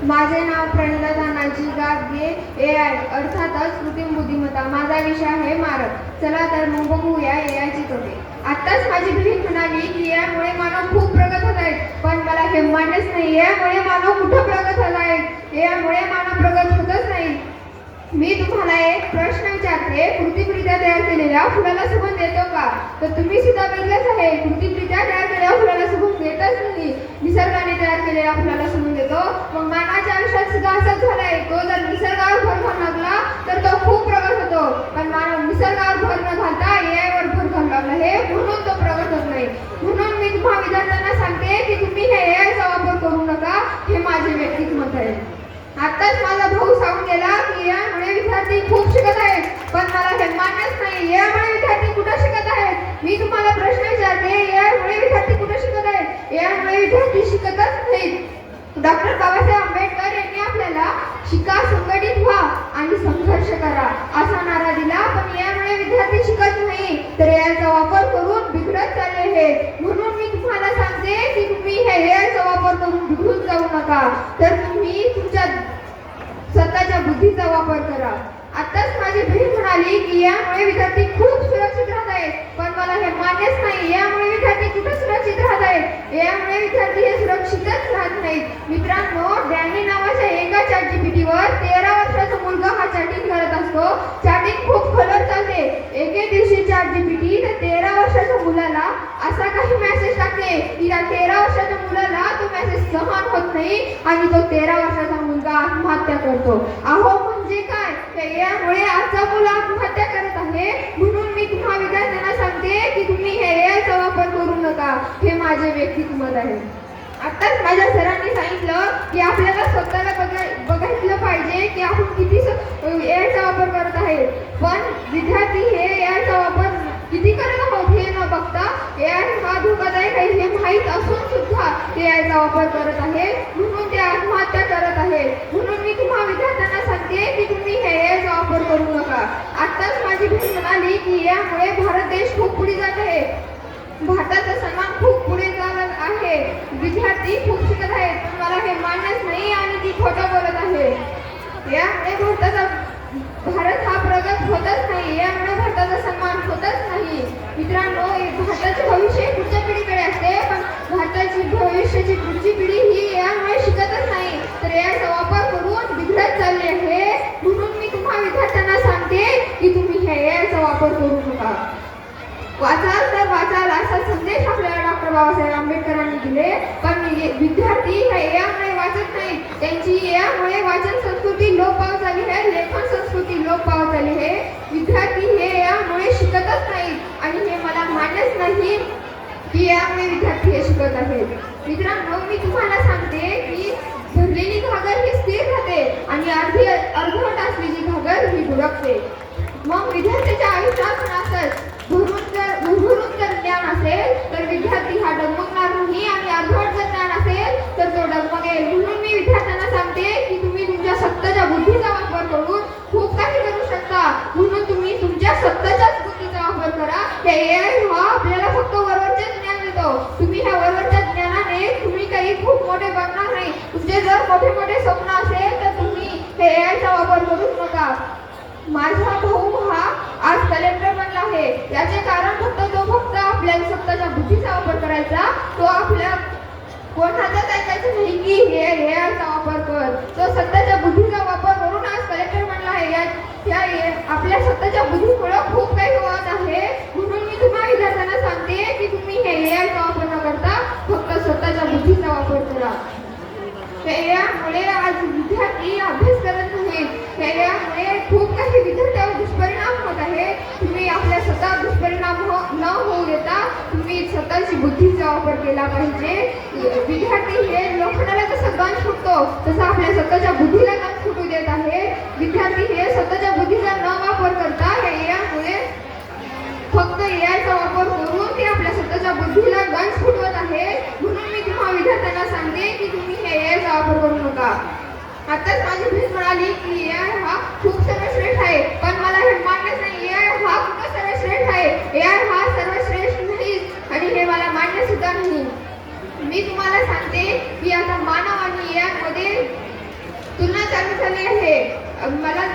माझे नाव प्रणिता तानाजी गागे AI अर्थातच कृत्रिम बुद्धिमत्ता. माझा विषय आहे मारक. चला तर मग बघूया AI ची तोटे. आत्ताच माझी बहीण म्हणाली की AI मुळे मानव खूप प्रगत होत आहेत, पण मला हे मान्यच नाही. AI मुळे मानव कुठं प्रगत होत आहेत? AI मुळे मानव प्रगत होतच नाही. मी तुम्हाला एक प्रश्न विचारते, कृत्रिमरित्या तयार केलेल्या फुलाला सुगंध येतो का? तर तुम्ही सुद्धा बघितलंच आहे, कृत्रिमरित्या तयार केलेल्या फुलाला सुगंध येतच नाही. निसर्गाने तयार केलेल्या फुलाला सुगंध येतो. मग मानवाच्या आयुष्यात सुद्धा असंच झालंय. तो जर निसर्गावर भर घालू लागला तर तो खूप प्रगत होतो, पण मानव निसर्गावर भर न घालता AI वर भर घालू लागला हे म्हणून तो प्रगत होत नाही. म्हणून मी तुम्हा विद्यार्थ्यांना सांगते की तुम्ही हे AI चा वापर करू नका. हे माझे वैयक्तिक मत आहे. आताच माझा भाऊ सांगून गेला की AI मुळे विद्यार्थी खूप शिकत आहेत, पण मला हे मान्यच नाही. AI मुळे विद्यार्थी कुठे शिकत आहेत? मी तुम्हाला प्रश्न विचारते, AI मुळे विद्यार्थी कुठे शिकत आहेत? AI मुळे विद्यार्थी शिकतच नाहीत. डॉक्टर बाबासाहेब आंबेडकर यांनी आपल्याला शिका, संघटित व्हा आणि संघर्ष करा असा नारा दिला, पण यामुळे विद्यार्थी शिकत नाही तर याचा वापर करून बिघडत चालले आहेत. म्हणून मी तुम्हाला सांगते की तुम्ही हे याचा वापर करून बिघडून जाऊ नका, तर तुम्ही तुमच्या स्वतःच्या बुद्धीचा वापर करा. आताच माझी बहीण म्हणाली की यामुळे विद्यार्थी खूप सुरक्षित राहत आहेत, पण मला हे मान्यच नाही. यामुळे विद्यार्थी कुठे सुरक्षित राहत आहेत? यामुळे विद्यार्थी हे सुरक्षितच राहत नाहीत. मित्रांनो, डॅनी नावाच्या एका ChatGPT वर 13 वर्षाचा मुलगा हा चॅटिंग करत असतो. चॅटिंग खूप खोलवर चालते. एके दिवशी ChatGPT त्या 13 वर्षाच्या मुलाला असा काही मेसेज टाकते की त्या 13 वर्षाच्या मुलाला तो मेसेज सहन होत नाही आणि तो 13 वर्षाचा मुलगा आत्महत्या करतो. अहो म्हणजे काय? यामुळे आजचा मुलं आत्महत्या करत आहे. म्हणून मी तुम्हा विद्यार्थ्यांना सांगते की तुम्ही हे AI चा वापर करू नका. हे माझे वैयक्तिक मत आहे. आताच माझ्या सरांनी सांगितलं की आपल्याला स्वतःला बघितलं पाहिजे की आपण किती AI चा वापर करत आहे. पण विद्यार्थी हे AI चा वापर किती करत आहोत हे न बघता AI हा धोकादायक आहे हे माहीत असून सुद्धा AI चा वापर करत आहे, म्हणून ते आत्महत्या करत आहे. म्हणून मी तुम्हा विद्यार्थ्यांना सांगते की तुम्ही हे AI चा वापर करू नका. आताच माझी बहीण म्हणाली की यामुळे भारत देश खूप पुढे जात आहे. भारताचा सन्मान खूप पुढे जात आहे. विद्यार्थी खूप शिकत आहेत, पण मला हे मान्यच नाही आणि ती खोटं बोलत आहे. यामुळे भारत हा प्रगत होतच नाही. यामुळे भारताचा सन्मान होतच नाही. मित्रांनो, भारताचे भविष्य पुढच्या पिढीकडे असते, पण भारताची भविष्याची पुढची पिढी ही यामुळे शिकतच नाही तर याचा वापर करून बिघडत चालली आहे. म्हणून मी तुम्हा विद्यार्थ्यांना सांगते की तुम्ही हे याचा वापर करू नका. वाचाल तर वाचाल असा संदेश आपल्याला डॉक्टर बाबासाहेब आंबेडकरांनी दिले, पण विद्यार्थी हे यामुळे वाचत नाही. त्यांची यामुळे वाचन संस्कृती लोप पावत चालली आहे, लेखन संस्कृती लोप पावत चालली आहे. विद्यार्थी हे यामुळे शिकतच नाही आणि हे मला मान्यच नाही की यामुळे विद्यार्थी हे शिकत आहेत. मित्रांनो, मी तुम्हाला सांगते की भरलेली घागर ही स्थिर राहते आणि अर्धवट असलेली घागर ही बुडकते. मग विद्यार्थ्याच्या आयुष्यात पण असंच भरभरून जर ज्ञान असेल तर विद्यार्थी हा डगमगणार नाही आणि अर्धवट जर ज्ञान असेल तर तो डगमगेल. म्हणून मी विद्यार्थ्यांना सांगते की तुम्ही तुमच्या स्वतःच्या बुद्धीचा वापर करून खूप काही करू शकता. म्हणून तुम्ही तुमच्या स्वतःच्याच बुद्धीचा वापर करा. हे AI हा आपल्याला फक्त वरवरचे ज्ञान देतो. तुम्ही ह्या वरवरच्या ज्ञानाने तुम्ही काही खूप मोठे बनणार नाही. तुमचे जर मोठे मोठे स्वप्न असेल तर तुम्ही हे AI चा वापर करूच नका. माझा भाऊ हा आज कलेक्टर बनला आहे. याचे कारण फक्त आपल्या स्वतःच्या बुद्धीचा वापर करायचा. तो आपल्या कोणाचाच ऐकायचं नाही की हे याचा वापर कर. तो स्वतःच्या बुद्धीचा वापर करून आज कलेक्टर बनला आहे. आपल्या स्वतःच्या बुद्धीमुळे खूप काही होत आहे. म्हणून मी तुम्हा विद्यार्थ्यांना सांगते की तुम्ही हे याचा वापर न करता फक्त स्वतःच्या बुद्धीचा वापर करा. यामुळे आज विद्यार्थी अभ्यास करत नाहीत. यामुळे खूप काही विद्यार्थ्यांवर दुष्परिणाम होत आहे. तुम्ही आपल्या स्वतः दुष्परिणाम न होऊ देता तुम्ही स्वतःची बुद्धीचा वापर केला पाहिजे. विद्यार्थी हे लोखंडाला जसं गंज फुटतो तसं आपल्या स्वतःच्या बुद्धीला गंज फुटू देत आहे. विद्यार्थी हे स्वतःच्या बुद्धीचा न वापर करता यामुळे फक्त याचा वापर करून ते आपल्या स्वतःच्या बुद्धीला गंज फुटवत आहे. म्हणून मी तुम्हा विद्यार्थ्यांना सांगते की तुम्ही हे याचा वापर करू नका. आताच माझी बहीण म्हणाली की AI हा खूप सर्वश्रेष्ठ आहे, पण मला हे मान्यच नाही. AI हा खूप सर्वश्रेष्ठ आहे. AI हा सर्वश्रेष्ठ नाही आणि हे मला मान्य सुद्धा नाही. मी तुम्हाला सांगते की आता मानव आणि AI मध्ये मला